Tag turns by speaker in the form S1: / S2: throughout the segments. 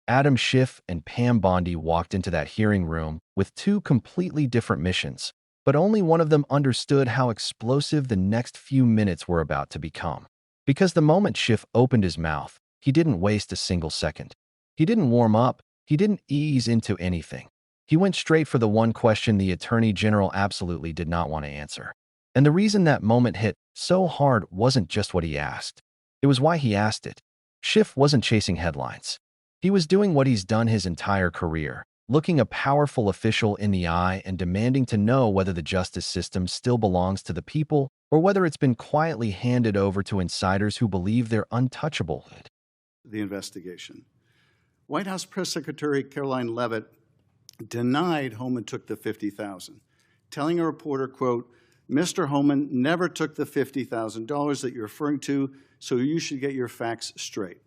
S1: Adam Schiff and Pam Bondi walked into that hearing room with two completely different missions, but only one of them understood how explosive the next few minutes were about to become. Because the moment Schiff opened his mouth, he didn't waste a single second. He didn't warm up, he didn't ease into anything. He went straight for the one question the Attorney General absolutely did not want to answer. And the reason that moment hit so hard wasn't just what he asked. It was why he asked it. Schiff wasn't chasing headlines. He was doing what he's done his entire career, looking a powerful official in the eye and demanding to know whether the justice system still belongs to the people or whether it's been quietly handed over to insiders who believe they're untouchable.
S2: The investigation. White House Press Secretary Caroline Leavitt denied Homan took the $50,000, telling a reporter, quote, "Mr. Homan never took the $50,000 that you're referring to, so you should get your facts straight."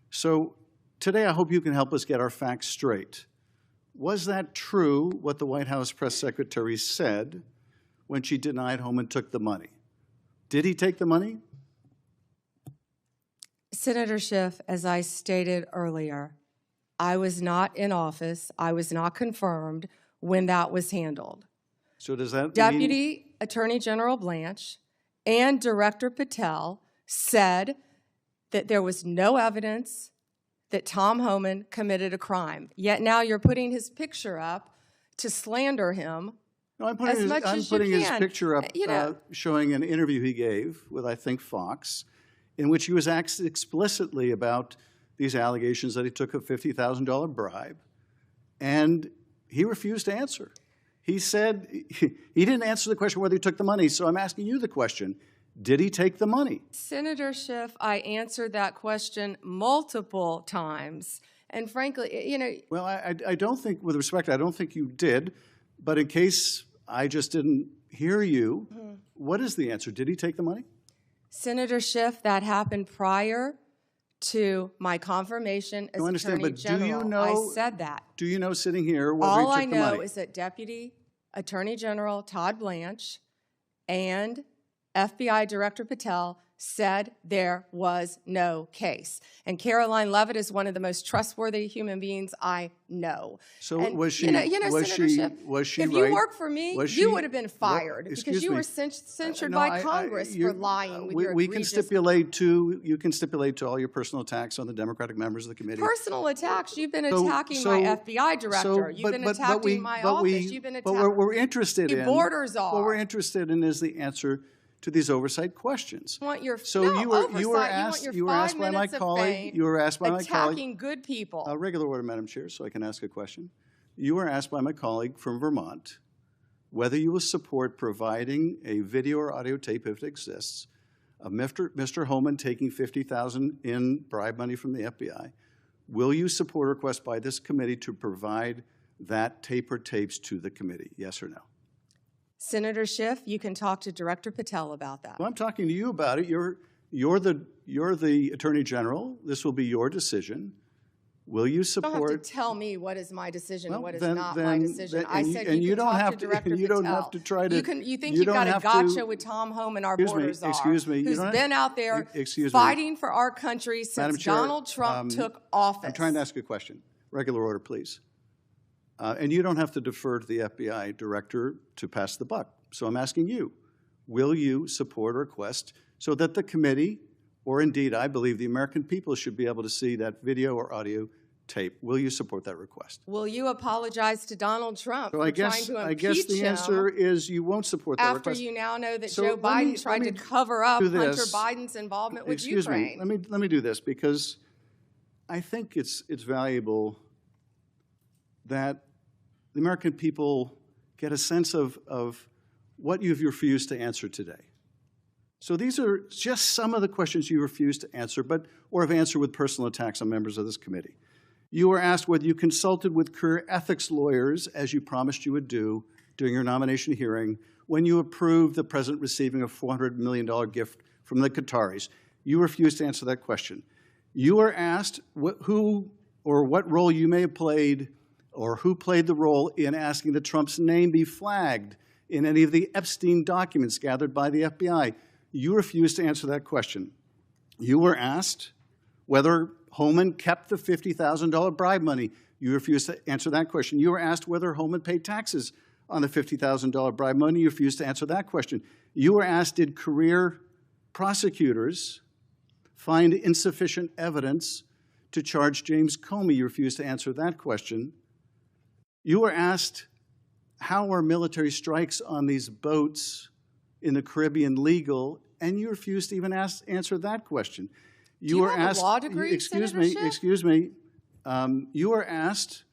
S2: So today I hope you can help us get our facts straight. Was that true, what the White House Press Secretary said when she denied Homan took the money? Did he take the money?
S3: Senator Schiff, as I stated earlier, I was not in office. I was not confirmed when that was handled.
S2: So does that
S3: Deputy Attorney General Blanche and Director Patel said that there was no evidence that Tom Homan committed a crime. Yet now you're putting his picture up to slander him.
S2: No, I'm putting his picture up showing an interview he gave with, I think, Fox, in which he was asked explicitly about these allegations that he took a $50,000 bribe, and he refused to answer. He said he didn't answer the question whether he took the money, so I'm asking you the question. Did he take the money?
S3: Senator Schiff, I answered that question multiple times. And frankly, you know...
S2: Well, I don't think, with respect, I don't think you did. But in case I just didn't hear you, what is the answer? Did he take the money?
S3: Senator Schiff, that happened prior to my confirmation as Attorney General.
S2: Do you know,
S3: I said that.
S2: Do you know, sitting here, whether he took the money?
S3: All I know is that Deputy Attorney General Todd Blanche and FBI Director Patel said there was no case. And Caroline Leavitt is one of the most trustworthy human beings I know.
S2: So
S3: and,
S2: was she,
S3: was she
S2: Schiff,
S3: if you worked for me, you would have been fired because you were censured by Congress for lying with your egregious...
S2: We can stipulate to, you can stipulate to all your personal attacks on the Democratic members of the committee.
S3: Personal attacks? You've been attacking my FBI director. You've been attacking my office. You've been attacking...
S2: But what we're interested in...
S3: borders are.
S2: What we're interested in is the answer to these oversight questions.
S3: You want your
S2: you were asked by my colleague. You were asked by my colleague
S3: attacking good people.
S2: Regular order, Madam Chair, so I can ask a question. You were asked by my colleague from Vermont whether you will support providing a video or audio tape, if it exists, of Mr. Homan taking $50,000 in bribe money from the FBI. Will you support a request by this committee to provide that tape or tapes to the committee? Yes or no?
S3: Senator Schiff, you can talk to Director Patel about that.
S2: Well, I'm talking to you about it. You're the Attorney General. This will be your decision. Will you support?
S3: You don't have to tell me what is my decision and what is not my decision. I said you can talk to Director Patel.
S2: You don't have to try to.
S3: You think you've got a gotcha with Tom Homan, our borders are.
S2: Excuse me.
S3: Who's been out there fighting for our country since Donald Trump took office.
S2: I'm trying to ask you a question. Regular order, please. And you don't have to defer to the FBI director to pass the buck. So I'm asking you, will you support a request so that the committee, or indeed I believe the American people, should be able to see that video or audio tape? Will you support that request?
S3: Will you apologize to Donald Trump for trying to impeach him?
S2: I guess the answer is you won't support that request.
S3: After you now know that Joe Biden tried to cover up Hunter Biden's involvement with Ukraine.
S2: Excuse me. Let me do this, because I think it's valuable that the American people get a sense of what you've refused to answer today. So these are just some of the questions you refused to answer, or have answered with personal attacks on members of this committee. You were asked whether you consulted with career ethics lawyers, as you promised you would do during your nomination hearing, when you approved the president receiving a $400 million gift from the Qataris. You refused to answer that question. You were asked who or what role you may have played, or who played the role in asking that Trump's name be flagged in any of the Epstein documents gathered by the FBI. You refused to answer that question. You were asked whether Holman kept the $50,000 bribe money. You refused to answer that question. You were asked whether Holman paid taxes on the $50,000 bribe money. You refused to answer that question. You were asked, did career prosecutors find insufficient evidence to charge James Comey? You refused to answer that question. You were asked, how are military strikes on these boats in the Caribbean legal? And you refused to even answer that question.
S3: You were asked, a law degree,
S2: excuse me. You were asked,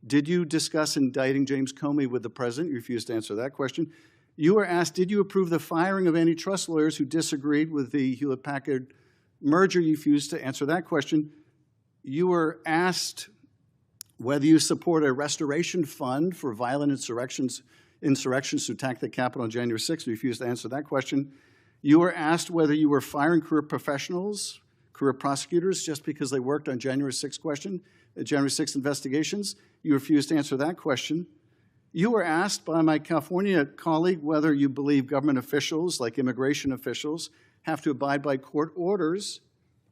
S2: did you discuss indicting James Comey with the president? You refused to answer that question. You were asked, did you approve the firing of antitrust lawyers who disagreed with the Hewlett-Packard merger? You refused to answer that question. You were asked whether you support a restoration fund for violent insurrections to attack the Capitol on January 6th. You refused to answer that question. You were asked whether you were firing career professionals, career prosecutors, just because they worked on January 6th investigations. You refused to answer that question. You were asked by my California colleague whether you believe government officials, like immigration officials, have to abide by court orders.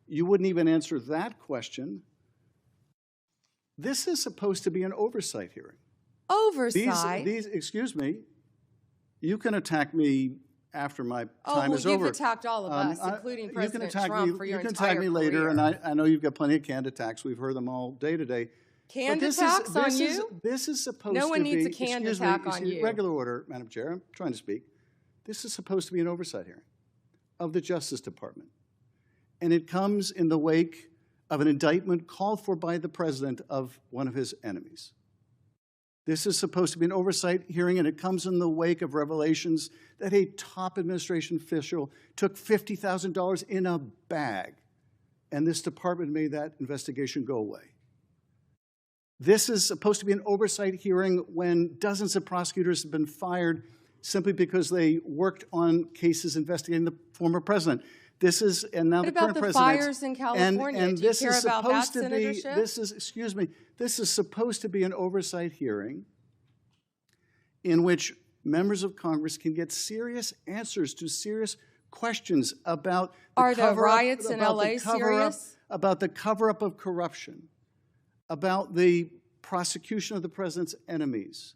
S2: You wouldn't even answer that question. This is supposed to be an oversight hearing.
S3: Oversight?
S2: Excuse me, you can attack me after my time is over.
S3: You've attacked all of us, including President Trump, for your entire career.
S2: You can attack me later, and I know you've got plenty of canned attacks. We've heard them all day today.
S3: Canned attacks on you?
S2: This is supposed to be...
S3: No one needs a canned attack on you.
S2: Regular order, Madam Chair. I'm trying to speak. This is supposed to be an oversight hearing of the Justice Department. And it comes in the wake of an indictment called for by the president of one of his enemies. This is supposed to be an oversight hearing, and it comes in the wake of revelations that a top administration official took $50,000 in a bag, and this department made that investigation go away. This is supposed to be an oversight hearing when dozens of prosecutors have been fired simply because they worked on cases investigating the former president. This is, and now the current president.
S3: What about the fires in California? Do you care about that, Senator Schiff?
S2: This is supposed to be an oversight hearing in which members of Congress can get serious answers to serious questions about
S3: the riots in LA serious?
S2: About the cover-up of corruption, about the prosecution of the president's enemies.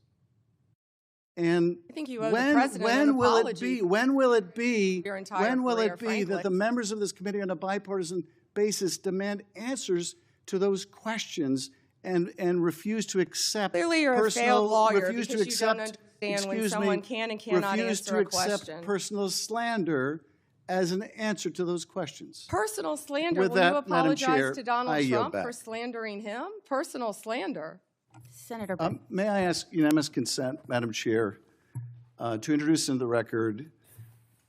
S2: And
S3: I think you owe the president an apology.
S2: When will it be
S3: frankly,
S2: that the members of this committee on a bipartisan basis demand answers to those questions and refuse to accept
S3: Clearly you're a failed lawyer because you don't understand when someone can and cannot answer a question.
S2: Refuse to accept personal slander as an answer to those questions.
S3: Personal slander?
S2: With
S3: Will
S2: that,
S3: you apologize
S2: Madam Chair,
S3: to Donald Trump
S2: back.
S3: for slandering him? Personal slander.
S4: Senator
S2: May I ask unanimous consent, Madam Chair, to introduce into the record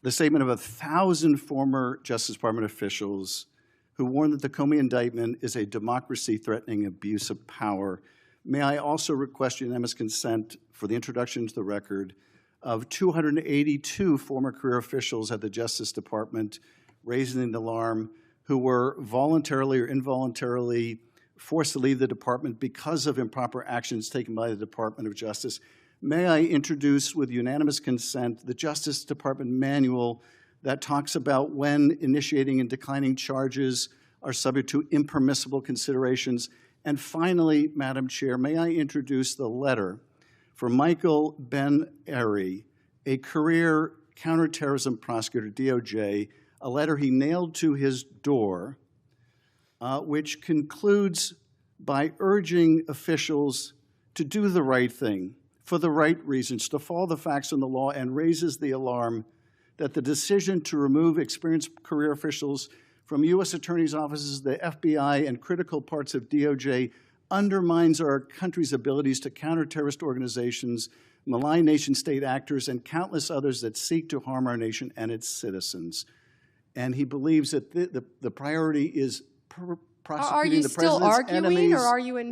S2: the statement of 1,000 former Justice Department officials who warned that the Comey indictment is a democracy-threatening abuse of power. May I also request unanimous consent for the introduction into the record of 282 former career officials at the Justice Department raising an alarm who were voluntarily or involuntarily forced to leave the department because of improper actions taken by the Department of Justice. May I introduce, with unanimous consent, the Justice Department manual that talks about when initiating and declining charges are subject to impermissible considerations. And finally, Madam Chair, may I introduce the letter for Michael Ben-Ari, a career counterterrorism prosecutor, DOJ, a letter he nailed to his door, which concludes by urging officials to do the right thing for the right reasons, to follow the facts and the law, and raises the alarm that the decision to remove experienced career officials from U.S. attorneys' offices, the FBI, and critical parts of DOJ undermines our country's abilities to counter terrorist organizations, malign nation-state actors, and countless others that seek to harm our nation and its citizens. And he believes that the priority is prosecuting the president's enemies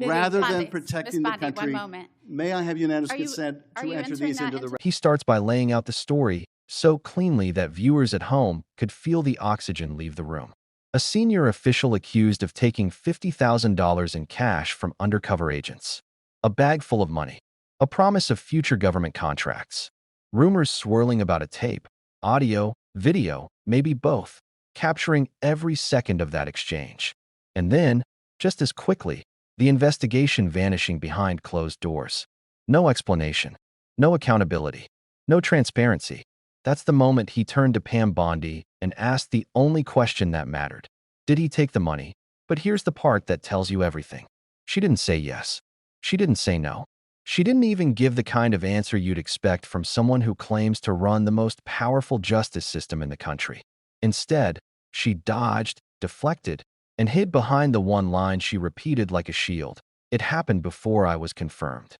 S2: rather than protecting the country.
S4: 1 moment.
S2: May I have unanimous consent to enter these into the record?
S1: He starts by laying out the story so cleanly that viewers at home could feel the oxygen leave the room. A senior official accused of taking $50,000 in cash from undercover agents. A bag full of money. A promise of future government contracts. Rumors swirling about a tape, audio, video, maybe both, capturing every second of that exchange. And then, just as quickly, the investigation vanishing behind closed doors. No explanation, no accountability, no transparency. That's the moment he turned to Pam Bondi and asked the only question that mattered. Did he take the money? But here's the part that tells you everything. She didn't say yes. She didn't say no. She didn't even give the kind of answer you'd expect from someone who claims to run the most powerful justice system in the country. Instead, she dodged, deflected, and hid behind the one line she repeated like a shield. It happened before I was confirmed.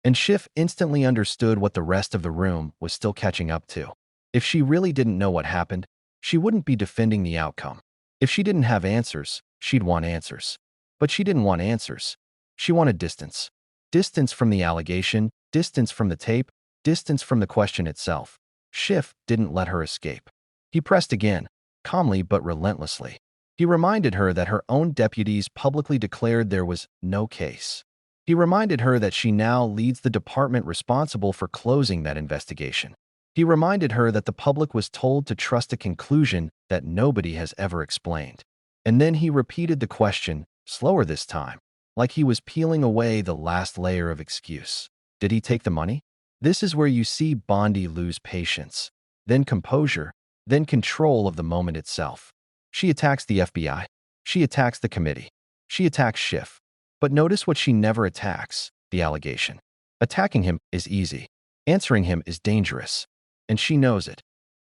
S1: And Schiff instantly understood what the rest of the room was still catching up to. If she really didn't know what happened, she wouldn't be defending the outcome. If she didn't have answers, she'd want answers. But she didn't want answers. She wanted distance. Distance from the allegation, distance from the tape, distance from the question itself. Schiff didn't let her escape. He pressed again, calmly but relentlessly. He reminded her that her own deputies publicly declared there was no case. He reminded her that she now leads the department responsible for closing that investigation. He reminded her that the public was told to trust a conclusion that nobody has ever explained. And then he repeated the question, slower this time, like he was peeling away the last layer of excuse. Did he take the money? This is where you see Bondi lose patience, then composure, then control of the moment itself. She attacks the FBI. She attacks the committee. She attacks Schiff. But notice what she never attacks, the allegation. Attacking him is easy. Answering him is dangerous. And she knows it.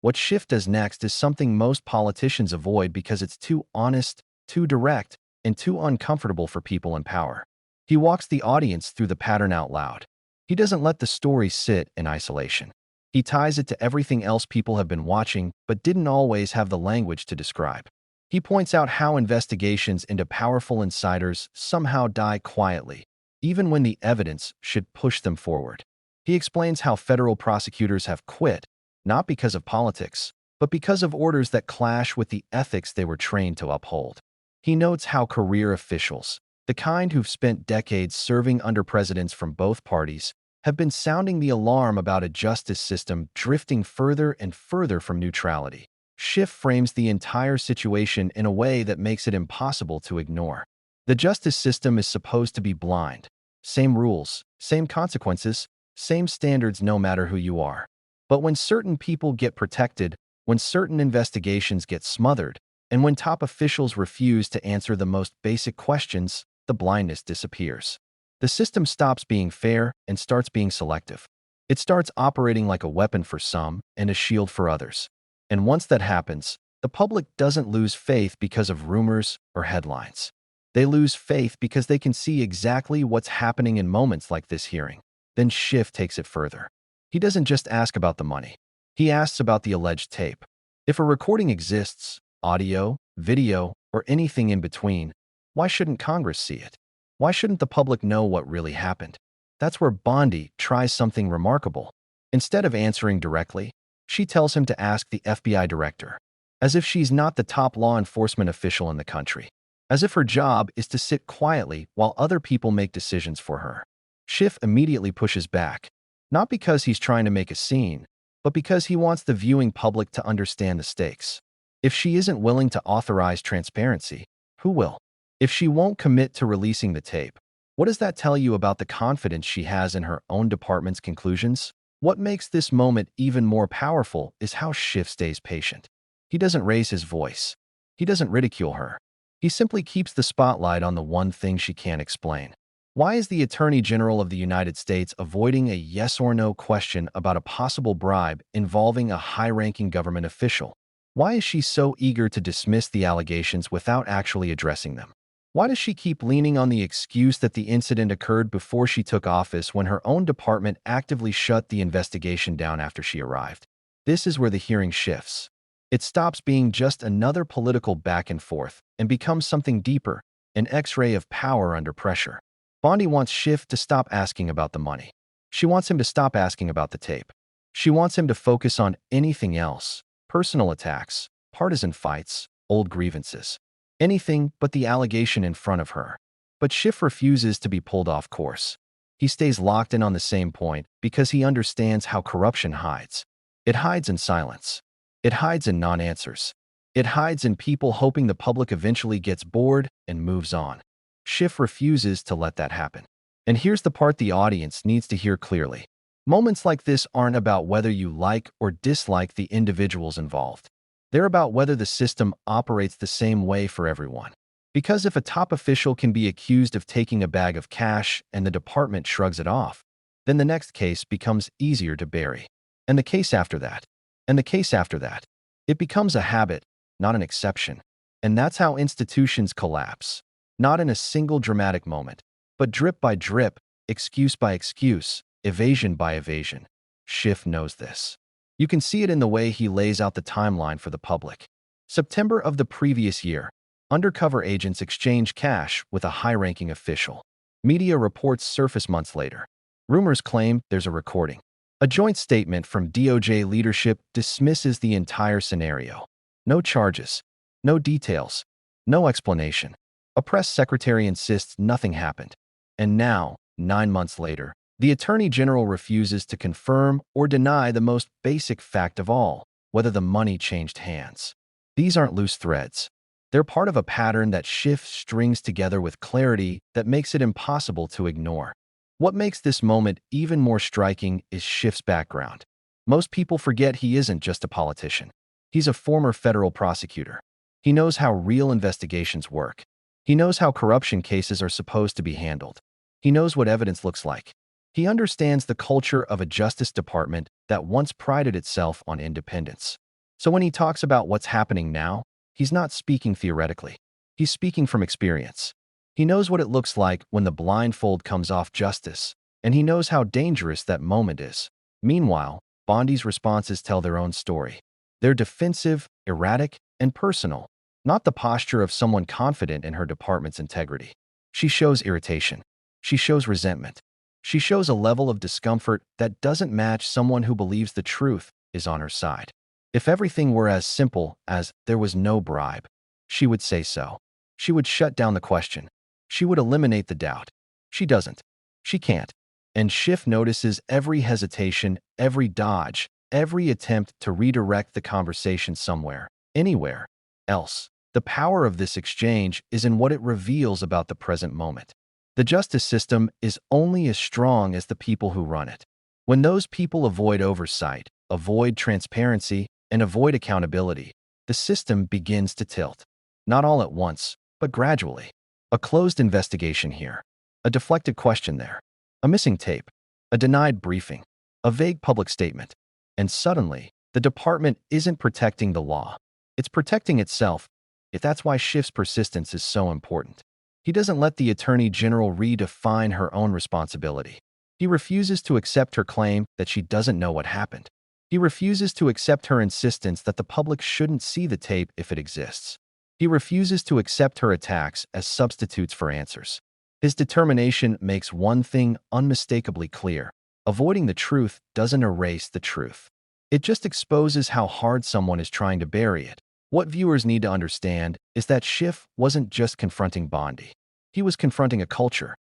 S1: What Schiff does next is something most politicians avoid because it's too honest, too direct, and too uncomfortable for people in power. He walks the audience through the pattern out loud. He doesn't let the story sit in isolation. He ties it to everything else people have been watching but didn't always have the language to describe. He points out how investigations into powerful insiders somehow die quietly, even when the evidence should push them forward. He explains how federal prosecutors have quit, not because of politics, but because of orders that clash with the ethics they were trained to uphold. He notes how career officials, the kind who've spent decades serving under presidents from both parties, have been sounding the alarm about a justice system drifting further and further from neutrality. Schiff frames the entire situation in a way that makes it impossible to ignore. The justice system is supposed to be blind. Same rules, same consequences, same standards no matter who you are. But when certain people get protected, when certain investigations get smothered, and when top officials refuse to answer the most basic questions, the blindness disappears. The system stops being fair and starts being selective. It starts operating like a weapon for some and a shield for others. And once that happens, the public doesn't lose faith because of rumors or headlines. They lose faith because they can see exactly what's happening in moments like this hearing. Then Schiff takes it further. He doesn't just ask about the money. He asks about the alleged tape. If a recording exists, audio, video, or anything in between, why shouldn't Congress see it? Why shouldn't the public know what really happened? That's where Bondi tries something remarkable. Instead of answering directly, she tells him to ask the FBI director, as if she's not the top law enforcement official in the country, as if her job is to sit quietly while other people make decisions for her. Schiff immediately pushes back, not because he's trying to make a scene, but because he wants the viewing public to understand the stakes. If she isn't willing to authorize transparency, who will? If she won't commit to releasing the tape, what does that tell you about the confidence she has in her own department's conclusions? What makes this moment even more powerful is how Schiff stays patient. He doesn't raise his voice. He doesn't ridicule her. He simply keeps the spotlight on the one thing she can't explain. Why is the Attorney General of the United States avoiding a yes or no question about a possible bribe involving a high-ranking government official? Why is she so eager to dismiss the allegations without actually addressing them? Why does she keep leaning on the excuse that the incident occurred before she took office when her own department actively shut the investigation down after she arrived? This is where the hearing shifts. It stops being just another political back and forth and becomes something deeper, an X-ray of power under pressure. Bondi wants Schiff to stop asking about the money. She wants him to stop asking about the tape. She wants him to focus on anything else: personal attacks, partisan fights, old grievances. Anything but the allegation in front of her. But Schiff refuses to be pulled off course. He stays locked in on the same point because he understands how corruption hides. It hides in silence. It hides in non-answers. It hides in people hoping the public eventually gets bored and moves on. Schiff refuses to let that happen. And here's the part the audience needs to hear clearly. Moments like this aren't about whether you like or dislike the individuals involved. They're about whether the system operates the same way for everyone. Because if a top official can be accused of taking a bag of cash and the department shrugs it off, then the next case becomes easier to bury. And the case after that. And the case after that. It becomes a habit, not an exception. And that's how institutions collapse. Not in a single dramatic moment, but drip by drip, excuse by excuse, evasion by evasion. Schiff knows this. You can see it in the way he lays out the timeline for the public. September of the previous year, undercover agents exchange cash with a high-ranking official. Media reports surface months later. Rumors claim there's a recording. A joint statement from DOJ leadership dismisses the entire scenario. No charges, no details, no explanation. A press secretary insists nothing happened. And now, 9 months later, the Attorney General refuses to confirm or deny the most basic fact of all, whether the money changed hands. These aren't loose threads. They're part of a pattern that Schiff strings together with clarity that makes it impossible to ignore. What makes this moment even more striking is Schiff's background. Most people forget he isn't just a politician. He's a former federal prosecutor. He knows how real investigations work. He knows how corruption cases are supposed to be handled. He knows what evidence looks like. He understands the culture of a Justice Department that once prided itself on independence. So when he talks about what's happening now, he's not speaking theoretically. He's speaking from experience. He knows what it looks like when the blindfold comes off justice, and he knows how dangerous that moment is. Meanwhile, Bondi's responses tell their own story. They're defensive, erratic, and personal, not the posture of someone confident in her department's integrity. She shows irritation. She shows resentment. She shows a level of discomfort that doesn't match someone who believes the truth is on her side. If everything were as simple as there was no bribe, she would say so. She would shut down the question. She would eliminate the doubt. She doesn't. She can't. And Schiff notices every hesitation, every dodge, every attempt to redirect the conversation somewhere, anywhere else. The power of this exchange is in what it reveals about the present moment. The justice system is only as strong as the people who run it. When those people avoid oversight, avoid transparency, and avoid accountability, the system begins to tilt. Not all at once, but gradually. A closed investigation here, a deflected question there, a missing tape, a denied briefing, a vague public statement. And suddenly, the department isn't protecting the law. It's protecting itself. That's why Schiff's persistence is so important. He doesn't let the Attorney General redefine her own responsibility. He refuses to accept her claim that she doesn't know what happened. He refuses to accept her insistence that the public shouldn't see the tape if it exists. He refuses to accept her attacks as substitutes for answers. His determination makes one thing unmistakably clear. Avoiding the truth doesn't erase the truth. It just exposes how hard someone is trying to bury it. What viewers need to understand is that Schiff wasn't just confronting Bondi. He was confronting a culture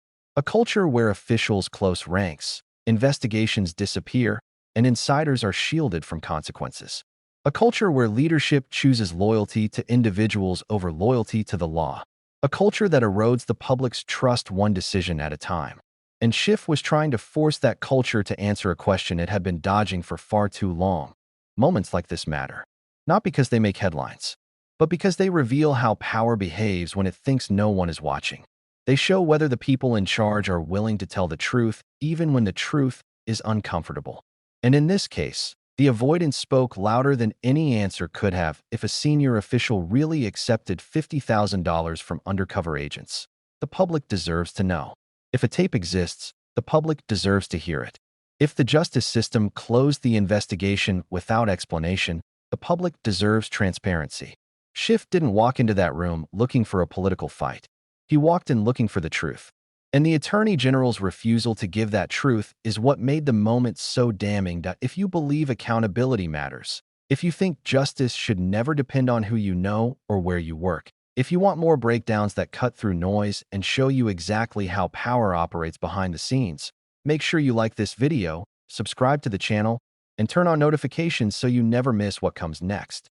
S1: where officials close ranks, investigations disappear, and insiders are shielded from consequences. A culture where leadership chooses loyalty to individuals over loyalty to the law. A culture that erodes the public's trust one decision at a time. And Schiff was trying to force that culture to answer a question it had been dodging for far too long. Moments like this matter. Not because they make headlines, but because they reveal how power behaves when it thinks no one is watching. They show whether the people in charge are willing to tell the truth, even when the truth is uncomfortable. And in this case, the avoidance spoke louder than any answer could have if a senior official really accepted $50,000 from undercover agents. The public deserves to know. If a tape exists, the public deserves to hear it. If the justice system closed the investigation without explanation, the public deserves transparency. Schiff didn't walk into that room looking for a political fight. He walked in looking for the truth. And the Attorney General's refusal to give that truth is what made the moment so damning that if you believe accountability matters, if you think justice should never depend on who you know or where you work, if you want more breakdowns that cut through noise and show you exactly how power operates behind the scenes, make sure you like this video, subscribe to the channel, and turn on notifications so you never miss what comes next.